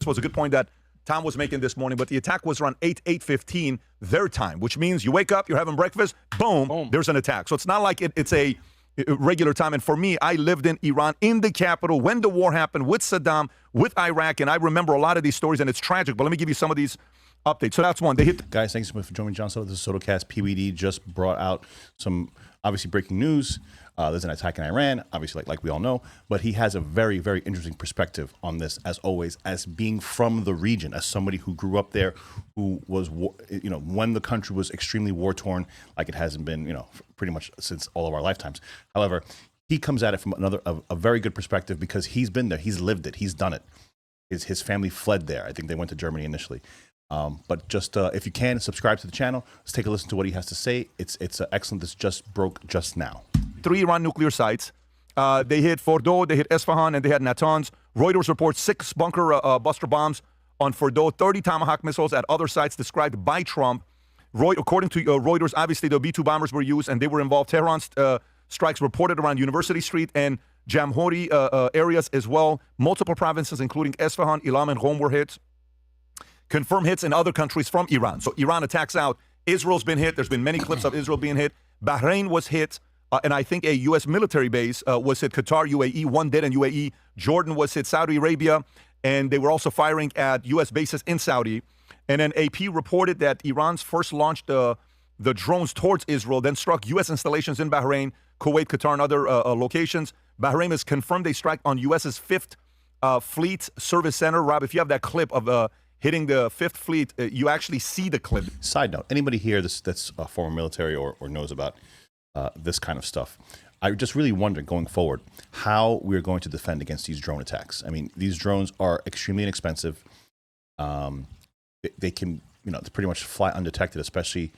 This was a good point that Tom was making this morning, but the attack was around 8:15 their time, which means you wake up, you're having breakfast, boom. There's an attack. So it's not like it's a regular time. And for me, I lived in Iran, in the capital, when the war happened with Saddam, with Iraq, and I remember a lot of these stories, and it's tragic. But let me give you some of these updates. So that's one. They hit. Guys, thanks so much for joining me, John Soto. This is SotoCast. PBD just brought out some obviously breaking news. There's an attack in Iran, obviously, like we all know, but he has a very, very interesting perspective on this, as always, as being from the region, as somebody who grew up there, who was, when the country was extremely war-torn, like it hasn't been, pretty much since all of our lifetimes. However, he comes at it from a very good perspective because he's been there, he's lived it, he's done it. His family fled there. I think they went to Germany initially. But just if you can, subscribe to the channel. Let's take a listen to what he has to say. It's excellent. This just broke just now. 3 Iran nuclear sites. They hit Fordo, they hit Esfahan, and they had Natanz. Reuters reports 6 bunker buster bombs on Fordo, 30 Tomahawk missiles at other sites described by Trump. According to Reuters, obviously the B-2 bombers were used and they were involved. Tehran's strikes reported around University Street and Jamhuri areas as well. Multiple provinces, including Esfahan, Ilam, and Qom were hit. Confirmed hits in other countries from Iran. So Iran attacks out. Israel's been hit. There's been many clips of Israel being hit. Bahrain was hit. And I think a U.S. military base was hit. Qatar, UAE, one dead in UAE. Jordan was hit. Saudi Arabia. And they were also firing at U.S. bases in Saudi. And then AP reported that Iran's first launched the drones towards Israel, then struck U.S. installations in Bahrain, Kuwait, Qatar, and other locations. Bahrain has confirmed they strike on U.S.'s 5th Fleet Service Center. Rob, if you have that clip of hitting the 5th Fleet, you actually see the clip. Side note, anybody here that's former military or knows about this kind of stuff, I just really wonder going forward how we're going to defend against these drone attacks. I mean, these drones are extremely inexpensive. They can, pretty much fly undetected, especially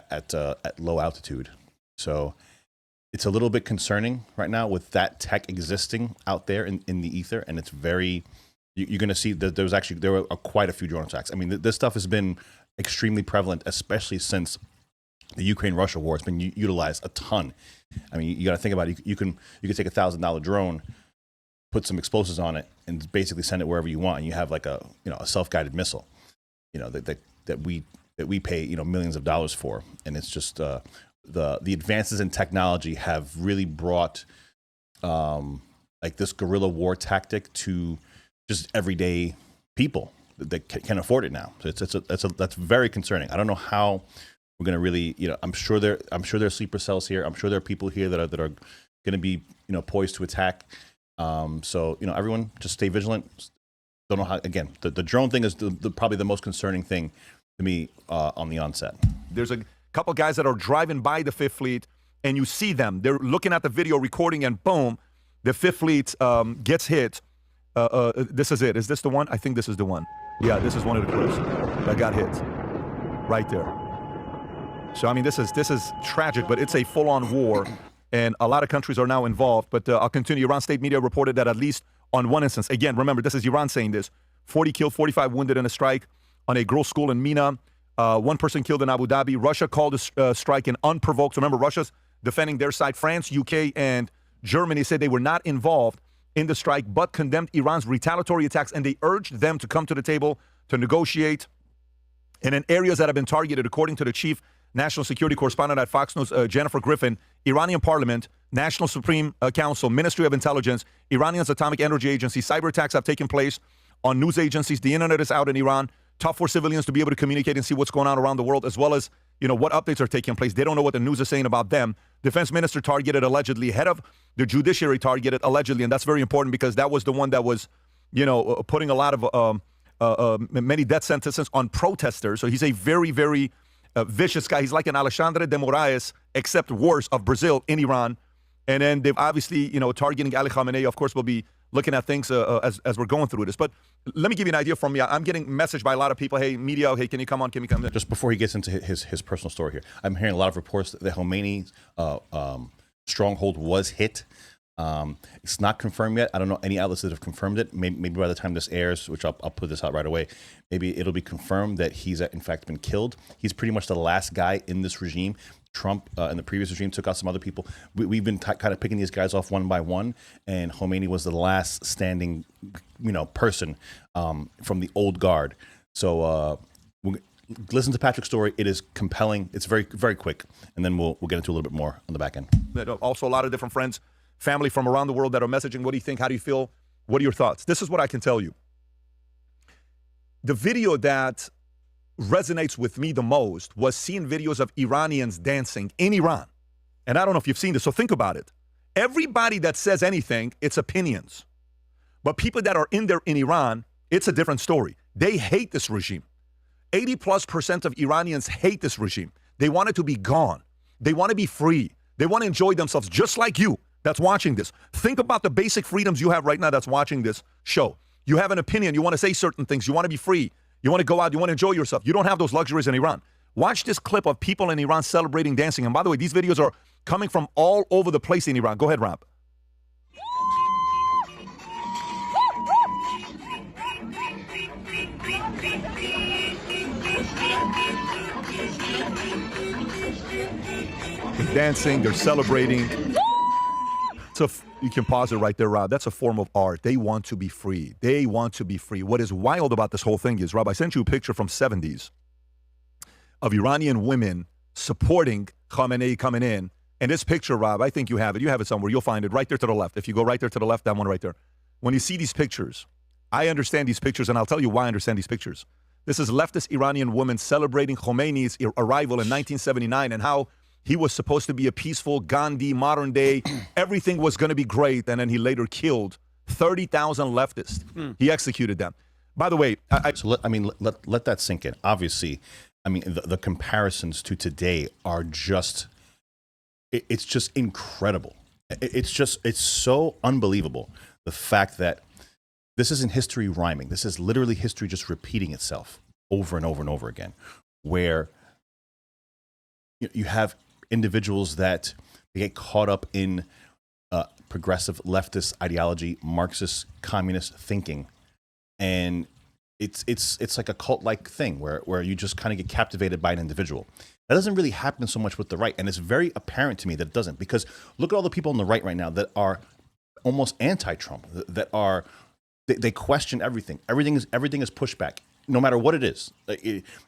at low altitude. So it's a little bit concerning right now with that tech existing out there in the ether, and it's very. You're going to see that there were quite a few drone attacks. I mean, this stuff has been extremely prevalent, especially since the Ukraine-Russia war. It's been utilized a ton. I mean, you got to think about it. You can take $1,000 drone, put some explosives on it, and basically send it wherever you want, and you have like a self-guided missile, that we pay millions of dollars for. And it's just the advances in technology have really brought like this guerrilla war tactic to just everyday people that can afford it now. So that's very concerning. I don't know how we're going to really, I'm sure there are sleeper cells here. I'm sure there are people here that are going to be, poised to attack. So, everyone just stay vigilant. Don't know how, again, the drone thing is probably the most concerning thing to me on the onset. There's a couple guys that are driving by the 5th Fleet and you see them. They're looking at the video recording and boom, the 5th Fleet gets hit. This is it. Is this the one? I think this is the one. Yeah, this is one of the clips that got hit right there. So, I mean, this is tragic, but it's a full-on war, and a lot of countries are now involved. But I'll continue. Iran state media reported that at least on one instance, again, remember, this is Iran saying this, 40 killed, 45 wounded in a strike on a girls' school in Mina. 1 person killed in Abu Dhabi. Russia called the strike an unprovoked. Remember, Russia's defending their side. France, UK, and Germany said they were not involved in the strike, but condemned Iran's retaliatory attacks, and they urged them to come to the table to negotiate. And in areas that have been targeted, according to the chief national security correspondent at Fox News, Jennifer Griffin, Iranian Parliament, National Supreme Council, Ministry of Intelligence, Iranian's Atomic Energy Agency, cyber attacks have taken place on news agencies. The internet is out in Iran. Tough for civilians to be able to communicate and see what's going on around the world, as well as, what updates are taking place. They don't know what the news is saying about them. Defense minister targeted allegedly, head of the judiciary targeted allegedly, and that's very important because that was the one that was, putting a lot of many death sentences on protesters. So he's a very, very vicious guy. He's like an Alexandre de Moraes, except worse, of Brazil in Iran. And then they've obviously, targeting Ali Khamenei. Of course, we'll be looking at things as we're going through this. But let me give you an idea from me. I'm getting messaged by a lot of people. Hey, media, hey, can you come on? Can you come in? Just before he gets into his personal story here, I'm hearing a lot of reports that Khamenei's stronghold was hit. It's not confirmed yet. I don't know any outlets that have confirmed it. Maybe by the time this airs, which I'll put this out right away, maybe it'll be confirmed that he's in fact been killed. He's pretty much the last guy in this regime. Trump in the previous regime took out some other people. We've been kind of picking these guys off one by one, and Khomeini was the last standing, person from the old guard. So listen to Patrick's story. It is compelling. It's very, very quick, and then we'll get into a little bit more on the back end. Also, a lot of different friends, family from around the world that are messaging. What do you think? How do you feel? What are your thoughts? This is what I can tell you. The video that resonates with me the most was seeing videos of Iranians dancing in Iran. And I don't know if you've seen this, so think about it. Everybody that says anything, it's opinions. But people that are in there in Iran, it's a different story. They hate this regime. 80+% of Iranians hate this regime. They want it to be gone. They want to be free. They want to enjoy themselves just like you that's watching this. Think about the basic freedoms you have right now that's watching this show. You have an opinion. You want to say certain things. You want to be free. You want to go out. You want to enjoy yourself. You don't have those luxuries in Iran. Watch this clip of people in Iran celebrating dancing. And by the way, these videos are coming from all over the place in Iran. Go ahead, Rob. They're dancing. They're celebrating. So you can pause it right there, Rob. That's a form of art. They want to be free. They want to be free. What is wild about this whole thing is, Rob, I sent you a picture from 70s of Iranian women supporting Khamenei coming in. And this picture, Rob, I think you have it. You have it somewhere. You'll find it right there to the left. If you go right there to the left, that one right there. When you see these pictures, I understand these pictures, and I'll tell you why I understand these pictures. This is leftist Iranian women celebrating Khomeini's arrival in 1979 and how he was supposed to be a peaceful Gandhi, modern day. Everything was going to be great. And then he later killed 30,000 leftists. He executed them. By the way, let that sink in. Obviously, the comparisons to today are just, it's just incredible. It's so unbelievable. The fact that this isn't history rhyming. This is literally history just repeating itself over and over and over again, where you have individuals that they get caught up in progressive leftist ideology, Marxist communist thinking, and it's like a cult-like thing where you just kind of get captivated by an individual. That doesn't really happen so much with the right, and it's very apparent to me that it doesn't, because look at all the people on the right right now that are almost anti-Trump, that are they question everything. Everything is pushback, no matter what it is.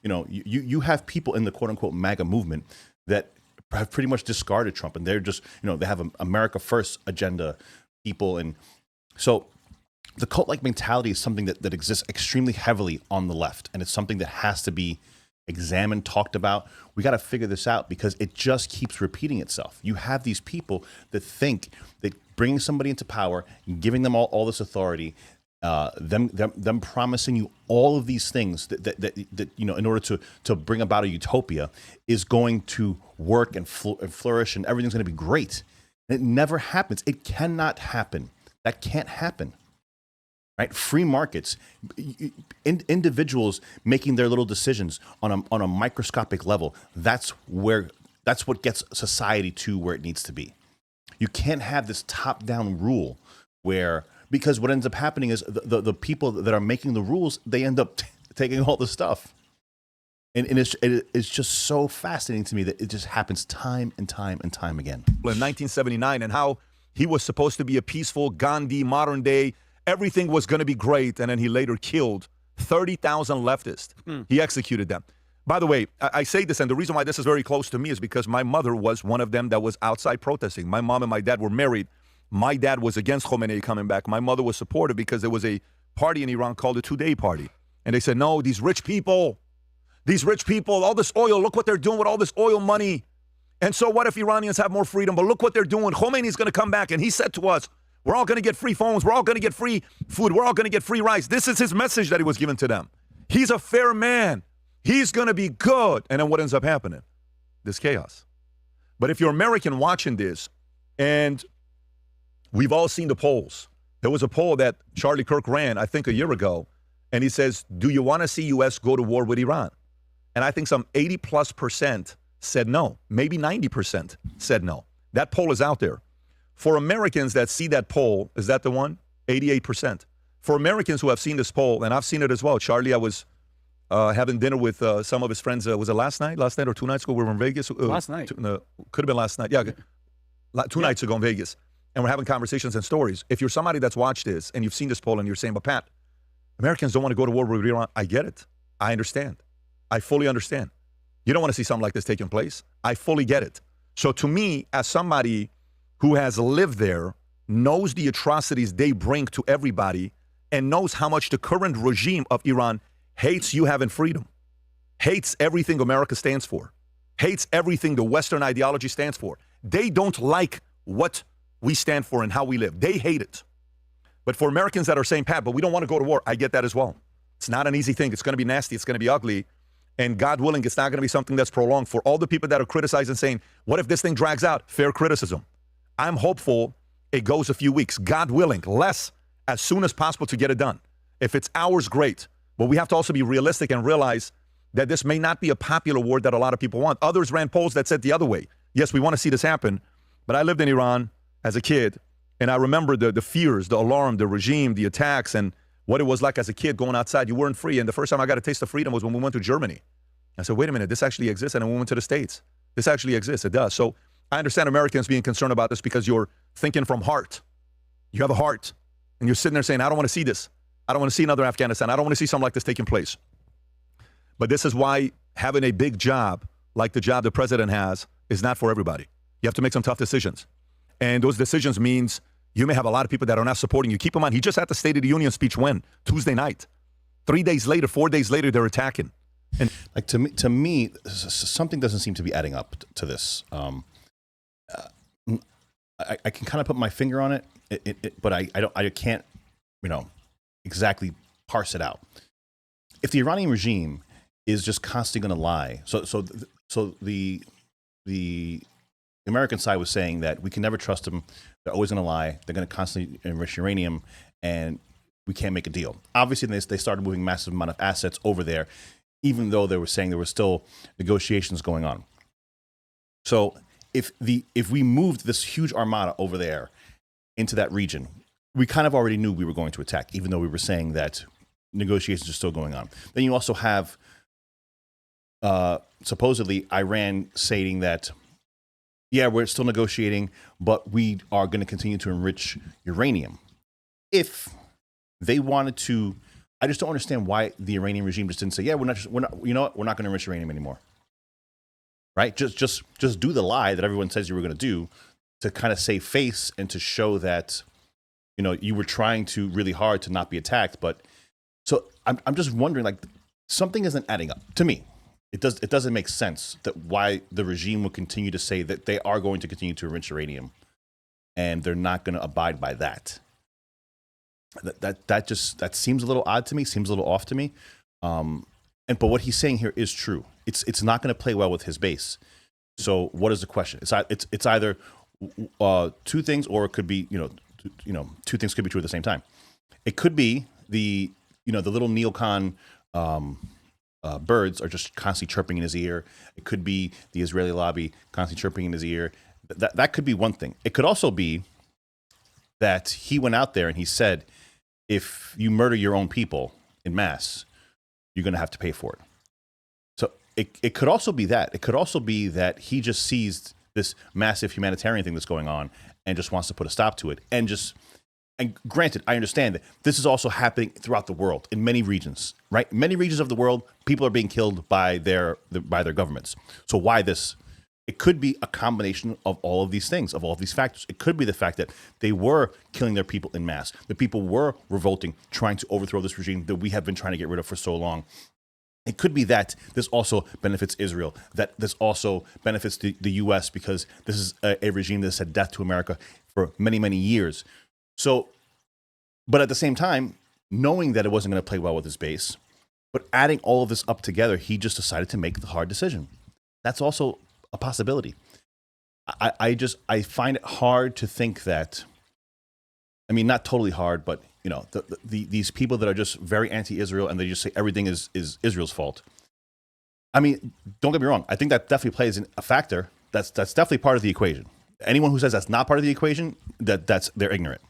You have people in the quote-unquote MAGA movement that have pretty much discarded Trump, and they're just, they have an America First agenda people. And so the cult-like mentality is something that exists extremely heavily on the left, and it's something that has to be examined, talked about. We got to figure this out because it just keeps repeating itself. You have these people that think that bringing somebody into power, giving them all this authority, them promising you all of these things that in order to bring about a utopia is going to work and flourish, and everything's going to be great. And it never happens. It cannot happen. That can't happen. Right? Free markets, individuals making their little decisions on a microscopic level. That's what gets society to where it needs to be. You can't have this top-down rule because what ends up happening is the people that are making the rules, they end up taking all the stuff. And it's just so fascinating to me that it just happens time and time and time again. In 1979, and how he was supposed to be a peaceful Gandhi, modern day, everything was going to be great, and then he later killed 30,000 leftists. He executed them. By the way, I say this, and the reason why this is very close to me is because my mother was one of them that was outside protesting. My mom and my dad were married. My dad was against Khamenei coming back. My mother was supportive because there was a party in Iran called the Two-Day Party. And they said, no, these rich people, all this oil, look what they're doing with all this oil money. And so what if Iranians have more freedom? But look what they're doing. Khomeiни's going to come back, and he said to us, we're all going to get free phones. We're all going to get free food. We're all going to get free rice. This is his message that he was given to them. He's a fair man. He's going to be good. And then what ends up happening? This chaos. But if you're American watching this, and we've all seen the polls. There was a poll that Charlie Kirk ran, I think, a year ago, and he says, do you want to see U.S. go to war with Iran? And I think some 80+% said no. Maybe 90% said no. That poll is out there. For Americans that see that poll, is that the one? 88%. For Americans who have seen this poll, and I've seen it as well. Charlie, I was having dinner with some of his friends. Was it last night or 2 nights ago? We were in Vegas. Last night. Could have been last night. Yeah, 2 nights ago in Vegas. And we're having conversations and stories. If you're somebody that's watched this and you've seen this poll and you're saying, but Pat, Americans don't want to go to war with Iran. I get it. I understand. I fully understand. You don't want to see something like this taking place. I fully get it. So to me, as somebody who has lived there, knows the atrocities they bring to everybody, and knows how much the current regime of Iran hates you having freedom, hates everything America stands for, hates everything the Western ideology stands for. They don't like what we stand for and how we live. They hate it. But for Americans that are saying, Pat, but we don't want to go to war, I get that as well. It's not an easy thing. It's going to be nasty. It's going to be ugly. And God willing, it's not going to be something that's prolonged. For all the people that are criticizing, saying, what if this thing drags out? Fair criticism. I'm hopeful it goes a few weeks. God willing, less as soon as possible to get it done. If it's hours, great. But we have to also be realistic and realize that this may not be a popular war that a lot of people want. Others ran polls that said the other way. Yes, we want to see this happen. But I lived in Iran as a kid, and I remember the fears, the alarm, the regime, the attacks, and what it was like as a kid going outside. You weren't free. And the first time I got a taste of freedom was when we went to Germany. I said, wait a minute, this actually exists. And then we went to the States. This actually exists. It does. So I understand Americans being concerned about this because you're thinking from heart. You have a heart. And you're sitting there saying, I don't want to see this. I don't want to see another Afghanistan. I don't want to see something like this taking place. But this is why having a big job like the job the president has is not for everybody. You have to make some tough decisions. And those decisions means you may have a lot of people that are not supporting you. Keep in mind, he just had the State of the Union speech when? Tuesday night. 3 days later, 4 days later, they're attacking. And like to me, something doesn't seem to be adding up to this. I can kind of put my finger on it, but I can't, exactly parse it out. If the Iranian regime is just constantly going to lie, so the American side was saying that we can never trust them. They're always going to lie. They're going to constantly enrich uranium, and we can't make a deal. Obviously, they started moving massive amount of assets over there, even though they were saying there were still negotiations going on. So if we moved this huge armada over there into that region, we kind of already knew we were going to attack, even though we were saying that negotiations are still going on. Then you also have supposedly Iran saying that, yeah, we're still negotiating, but we are going to continue to enrich uranium. If they wanted to, I just don't understand why the Iranian regime just didn't say, yeah, we're not, you know what, we're not going to enrich uranium anymore. Right? Just do the lie that everyone says you were going to do to kind of save face and to show that, you were trying to really hard to not be attacked. But so I'm just wondering, like, something isn't adding up to me. It doesn't make sense that why the regime would continue to say that they are going to continue to enrich uranium and they're not going to abide by that. That seems a little odd to me, seems a little off to me. But what he's saying here is true. It's not going to play well with his base. So what is the question? It's either two things, or it could be two things could be true at the same time. It could be the little neocon birds are just constantly chirping in his ear. It could be the Israeli lobby constantly chirping in his ear. That could be one thing. It could also be that he went out there and he said, if you murder your own people in mass, you're going to have to pay for it. So it could also be that. It could also be that he just sees this massive humanitarian thing that's going on and just wants to put a stop to it. And granted, I understand that this is also happening throughout the world in many regions, right? Many regions of the world, people are being killed by their governments. So why this? It could be a combination of all of these things, of all of these factors. It could be the fact that they were killing their people en masse. The people were revolting, trying to overthrow this regime that we have been trying to get rid of for so long. It could be that this also benefits Israel, that this also benefits the U.S. because this is a regime that said death to America for many, many years. So, but at the same time, knowing that it wasn't going to play well with his base, but adding all of this up together, he just decided to make the hard decision. That's also a possibility. I find it hard to think that, I mean, not totally hard, but these people that are just very anti-Israel and they just say everything is Israel's fault. I mean, don't get me wrong. I think that definitely plays a factor. That's definitely part of the equation. Anyone who says that's not part of the equation, they're ignorant.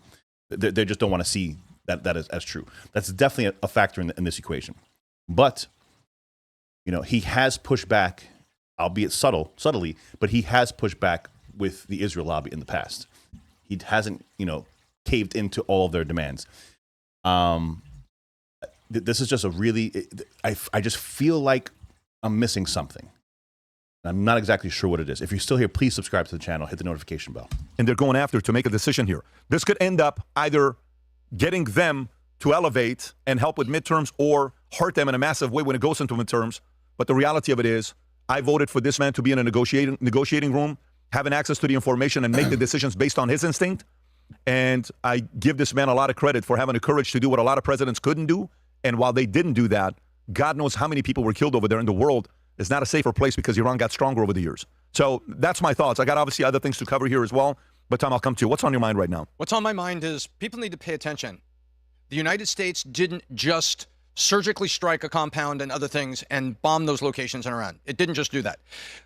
They just don't want to see that as true. That's definitely a factor in this equation. But he has pushed back, albeit subtly, but he has pushed back with the Israel lobby in the past. He hasn't, caved into all of their demands. This is just I just feel like I'm missing something. I'm not exactly sure what it is. If you're still here, please subscribe to the channel, hit the notification bell. And they're going after to make a decision here. This could end up either getting them to elevate and help with midterms or hurt them in a massive way when it goes into midterms. But the reality of it is, I voted for this man to be in a negotiating room, having access to the information and make the decisions based on his instinct. And I give this man a lot of credit for having the courage to do what a lot of presidents couldn't do. And while they didn't do that, God knows how many people were killed over there, and the world is not a safer place because Iran got stronger over the years. So that's my thoughts. I got obviously other things to cover here as well. But Tom, I'll come to you. What's on your mind right now? What's on my mind is people need to pay attention. The United States didn't just surgically strike a compound and other things and bomb those locations in Iran. It didn't just do that.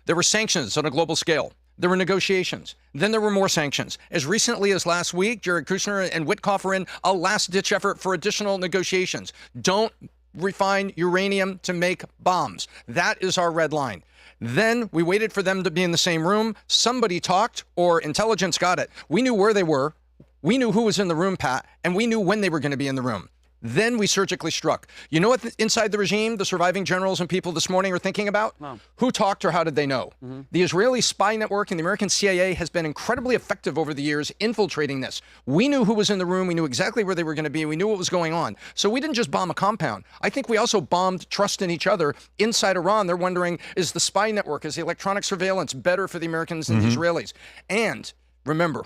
There were sanctions on a global scale. There were negotiations. Then there were more sanctions. As recently as last week, Jared Kushner and Witkoff were in a last-ditch effort for additional negotiations. Don't refine uranium to make bombs. That is our red line. Then we waited for them to be in the same room. Somebody talked, or intelligence got it. We knew where they were. We knew who was in the room, Pat, and we knew when they were going to be in the room. Then we surgically struck. You know what inside the regime, the surviving generals and people this morning are thinking about? No. Who talked or how did they know? The Israeli spy network and the American CIA has been incredibly effective over the years infiltrating this. We knew who was in the room. We knew exactly where they were going to be. We knew what was going on. So we didn't just bomb a compound. I think we also bombed trust in each other inside Iran. They're wondering, is the spy network, is the electronic surveillance better for the Americans than the Israelis? And remember,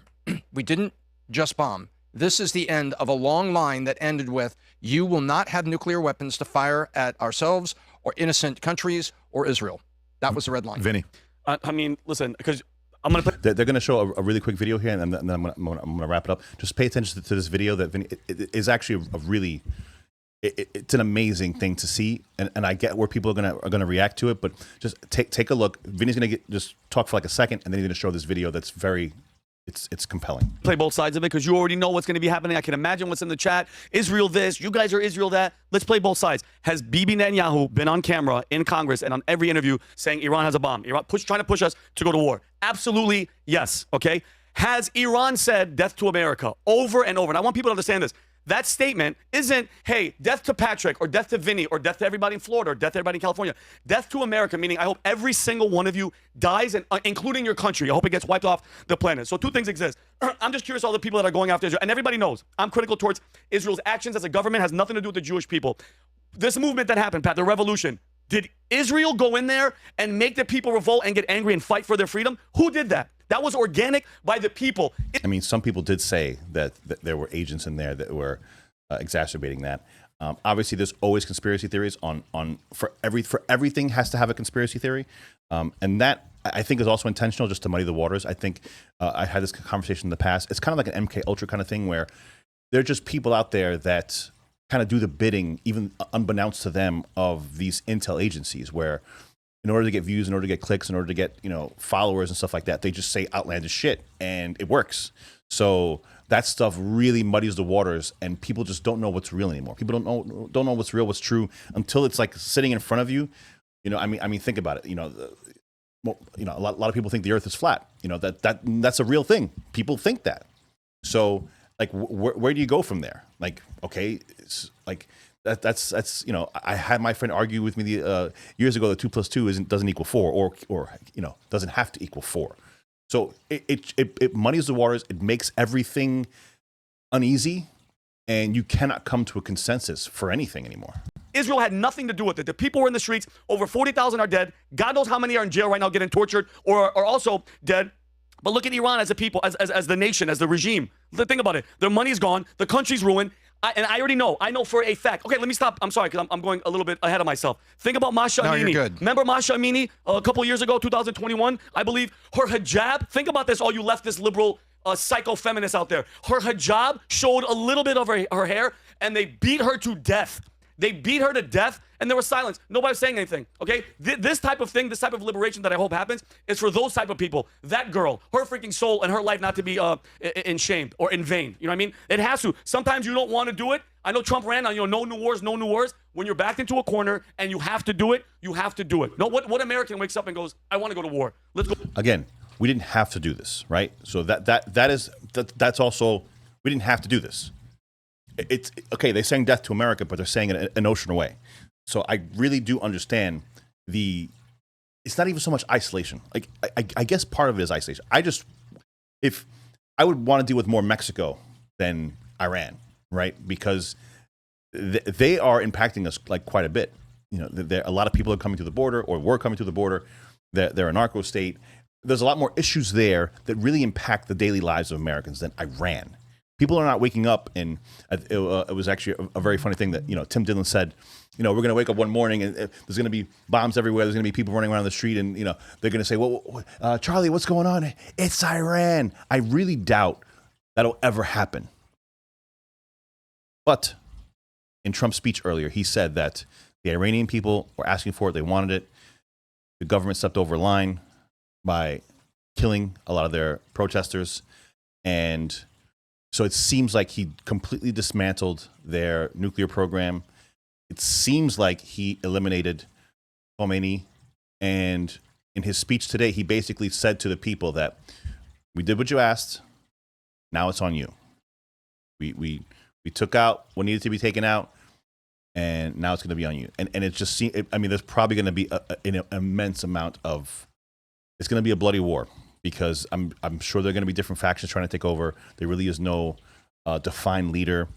we didn't just bomb. This is the end of a long line that ended with, you will not have nuclear weapons to fire at ourselves or innocent countries or Israel. That was the red line. Vinny. I mean, listen, because I'm going to put... They're going to show a really quick video here, and then I'm going to wrap it up. Just pay attention to this video. That Vinny, it is actually a really... It's an amazing thing to see, and I get where people are gonna react to it, but just take a look. Vinny's going to just talk for like a second, and then he's going to show this video that's very... It's compelling. Play both sides of it because you already know what's going to be happening. I can imagine what's in the chat. Israel this, you guys are Israel that. Let's play both sides. Has Bibi Netanyahu been on camera in Congress and on every interview saying Iran has a bomb? Iran trying to push us to go to war? Absolutely yes, okay? Has Iran said death to America over and over? And I want people to understand this. That statement isn't, hey, death to Patrick or death to Vinny or death to everybody in Florida or death to everybody in California. Death to America, meaning I hope every single one of you dies, and including your country. I hope it gets wiped off the planet. So two things exist. I'm just curious, all the people that are going after Israel, and everybody knows I'm critical towards Israel's actions as a government, has nothing to do with the Jewish people. This movement that happened, Pat, the revolution, did Israel go in there and make the people revolt and get angry and fight for their freedom? Who did that? That was organic by the people. I mean, some people did say that there were agents in there that were exacerbating that. Obviously, there's always conspiracy theories for everything has to have a conspiracy theory, and that I think is also intentional, just to muddy the waters. I think I had this conversation in the past. It's kind of like an MK Ultra kind of thing where there are just people out there that kind of do the bidding, even unbeknownst to them, of these intel agencies, where in order to get views, in order to get clicks, in order to get followers and stuff like that, they just say outlandish shit, and it works. So that stuff really muddies the waters, and people just don't know what's real anymore. People don't know what's real, what's true, until it's like sitting in front of you. I mean, think about it. A lot of people think the Earth is flat. That's a real thing. People think that. So, like, where do you go from there? Like, okay, it's like that's I had my friend argue with me years ago that 2 + 2 doesn't equal 4, or doesn't have to equal 4. So it muddies the waters. It makes everything uneasy, and you cannot come to a consensus for anything anymore. Israel had nothing to do with it. The people were in the streets. Over 40,000 are dead. God knows how many are in jail right now getting tortured or are also dead. But look at Iran as a people, as the nation, as the regime. Think about it. Their money's gone. The country's ruined. And I already know. I know for a fact. Okay, let me stop. I'm sorry, because I'm going a little bit ahead of myself. Think about Masha Amini. No, you're good. Remember Masha Amini a couple years ago, 2021, I believe? Her hijab, think about this, all you leftist liberal psycho-feminists out there. Her hijab showed a little bit of her hair, and they beat her to death. They beat her to death, and there was silence. Nobody was saying anything, okay? This type of thing, this type of liberation that I hope happens is for those type of people. That girl, her freaking soul and her life not to be in shame or in vain. You know what I mean? It has to. Sometimes you don't want to do it. I know Trump ran on, no new wars, no new wars. When you're backed into a corner and you have to do it, you have to do it. No, what American wakes up and goes, I want to go to war. Let's go. Again, we didn't have to do this, right? So that's also, we didn't have to do this. It's okay. They're saying death to America, but they're saying it an ocean away. So I really do understand it's not even so much isolation. Like I guess part of it is isolation. If I would want to deal with more Mexico than Iran, right? Because they are impacting us like quite a bit. A lot of people are coming to the border or were coming to the border. They're a narco state. There's a lot more issues there that really impact the daily lives of Americans than Iran. People are not waking up, and it was actually a very funny thing that Tim Dillon said. We're going to wake up one morning and there's going to be bombs everywhere. There's going to be people running around the street, and they're going to say, "Well, Charlie, what's going on?" It's Iran. I really doubt that'll ever happen. But in Trump's speech earlier, he said that the Iranian people were asking for it. They wanted it. The government stepped over a line by killing a lot of their protesters, and so it seems like he completely dismantled their nuclear program. It seems like he eliminated Khamenei. And in his speech today, he basically said to the people that we did what you asked. Now it's on you. We took out what needed to be taken out, and now it's going to be on you. And it just seems, there's probably going to be an immense amount of, it's going to be a bloody war. Because I'm sure there are going to be different factions trying to take over. There really is no defined leader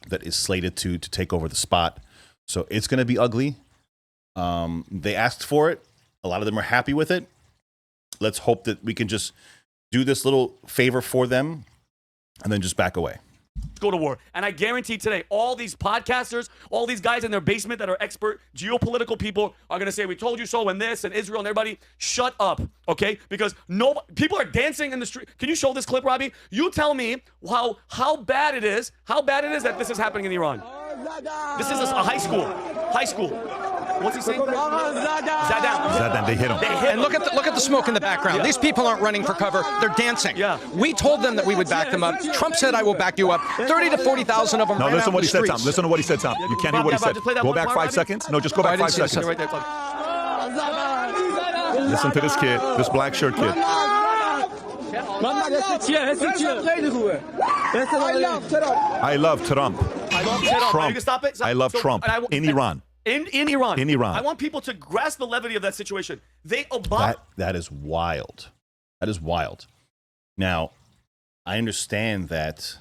that is slated to take over the spot. So it's going to be ugly. They asked for it. A lot of them are happy with it. Let's hope that we can just do this little favor for them and then just back away. Go to war. And I guarantee today, all these podcasters, all these guys in their basement that are expert geopolitical people are going to say, we told you so, and this, and Israel, and everybody, shut up, okay? Because people are dancing in the street. Can you show this clip, Robbie? You tell me how bad it is that this is happening in Iran. This is a high school. What's he saying? Zadan, they hit him. And look at the smoke in the background. Yeah. These people aren't running for cover. They're dancing. Yeah. We told them that we would back them up. Trump said, I will back you up. 30 to 40,000 of them No, ran listen out to what in he the said, streets. Tom. Listen to what he said, Tom. You can't hear what he said. Just play that Go one back part, 5 Robbie. seconds. No, just go back 5 Stay seconds. right there. Listen to this kid, this black shirt kid. I love Trump. Trump. You can stop it? I love Trump. In Iran. In Iran. In Iran. I want people to grasp the levity of that situation. They abolished. That is wild. That is wild. Now, I understand that,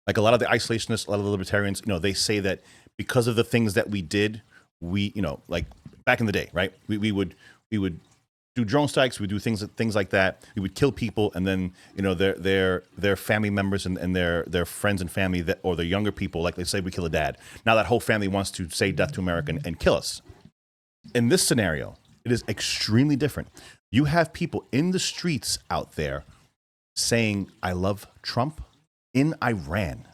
like a lot of the isolationists, a lot of the libertarians, they say that because of the things that we did, like back in the day, right? We would do drone strikes, we do things like that. We would kill people, and then their family members and their friends and family or their younger people, like they say, we kill a dad. Now that whole family wants to say death to America and kill us. In this scenario, it is extremely different. You have people in the streets out there saying, I love Trump in Iran.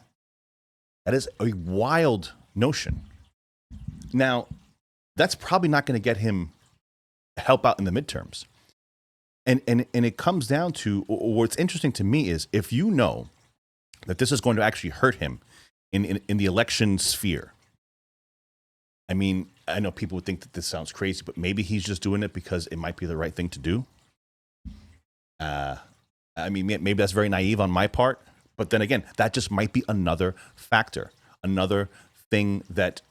That is a wild notion. Now, that's probably not going to get him help out in the midterms. And it comes down to, what's interesting to me is, if you know that this is going to actually hurt him in the election sphere. I mean, I know people would think that this sounds crazy, but maybe he's just doing it because it might be the right thing to do. I mean, maybe that's very naive on my part, but then again, that just might be another factor, another thing that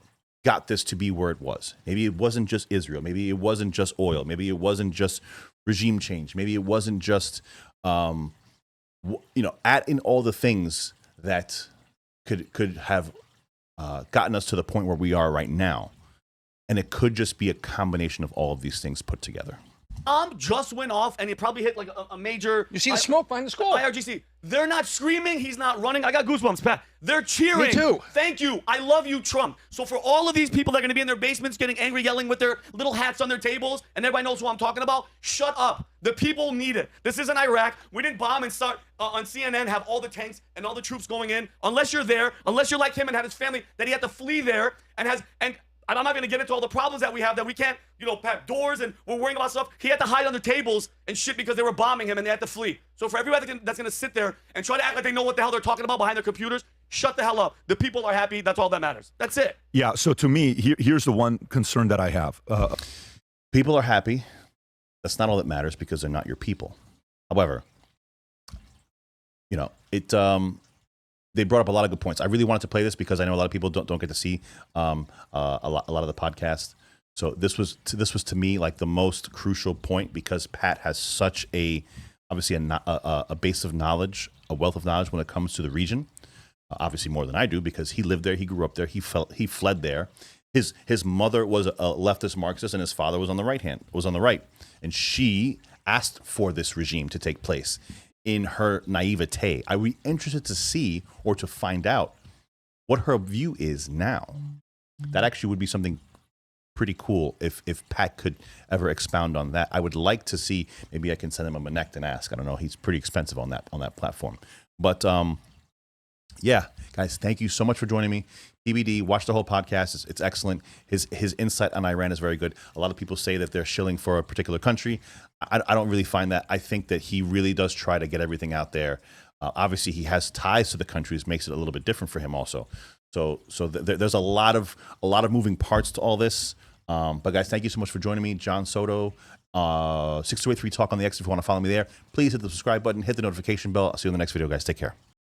got this to be where it was. Maybe it wasn't just Israel. Maybe it wasn't just oil. Maybe it wasn't just regime change. Maybe it wasn't just, add in all the things that could have gotten us to the point where we are right now. And it could just be a combination of all of these things put together. bomb just went off, and it probably hit like a major. You see the smoke behind the school. IRGC. They're not screaming. He's not running. I got goosebumps, Pat. They're cheering. Me too. Thank you. I love you, Trump. So for all of these people that are going to be in their basements getting angry, yelling with their little hats on their tables, and everybody knows who I'm talking about, shut up. The people need it. This isn't Iraq. We didn't bomb and start on CNN, have all the tanks and all the troops going in. Unless you're there, unless you're like him and had his family, that he had to flee there and I'm not going to get into all the problems that we have, that we can't, have doors and we're worrying about stuff. He had to hide under tables and shit because they were bombing him and they had to flee. So for everybody that's going to sit there and try to act like they know what the hell they're talking about behind their computers, shut the hell up. The people are happy. That's all that matters. That's it. Yeah. So to me, here's the one concern that I have. People are happy. That's not all that matters because they're not your people. However, they brought up a lot of good points. I really wanted to play this because I know a lot of people don't get to see a lot of the podcast. So this was to me like the most crucial point because Pat has such obviously a base of knowledge, a wealth of knowledge when it comes to the region. Obviously more than I do because he lived there, he grew up there, he fled there. His mother was a leftist Marxist and his father was on the right, and she asked for this regime to take place. In her naivete, I would be interested to see or to find out what her view is now. That actually would be something pretty cool if Pat could ever expound on that. I would like to see. Maybe I can send him a Connect and ask. I don't know. He's pretty expensive on that platform. But yeah, guys, thank you so much for joining me. PBD, watch the whole podcast. It's excellent. His insight on Iran is very good. A lot of people say that they're shilling for a particular country. I don't really find that. I think that he really does try to get everything out there. Obviously, he has ties to the countries, makes it a little bit different for him also. So there's a lot of moving parts to all this. But guys, thank you so much for joining me. John Soto, 6283 Talk on the X. If you want to follow me there, please hit the subscribe button, hit the notification bell. I'll see you in the next video, guys. Take care.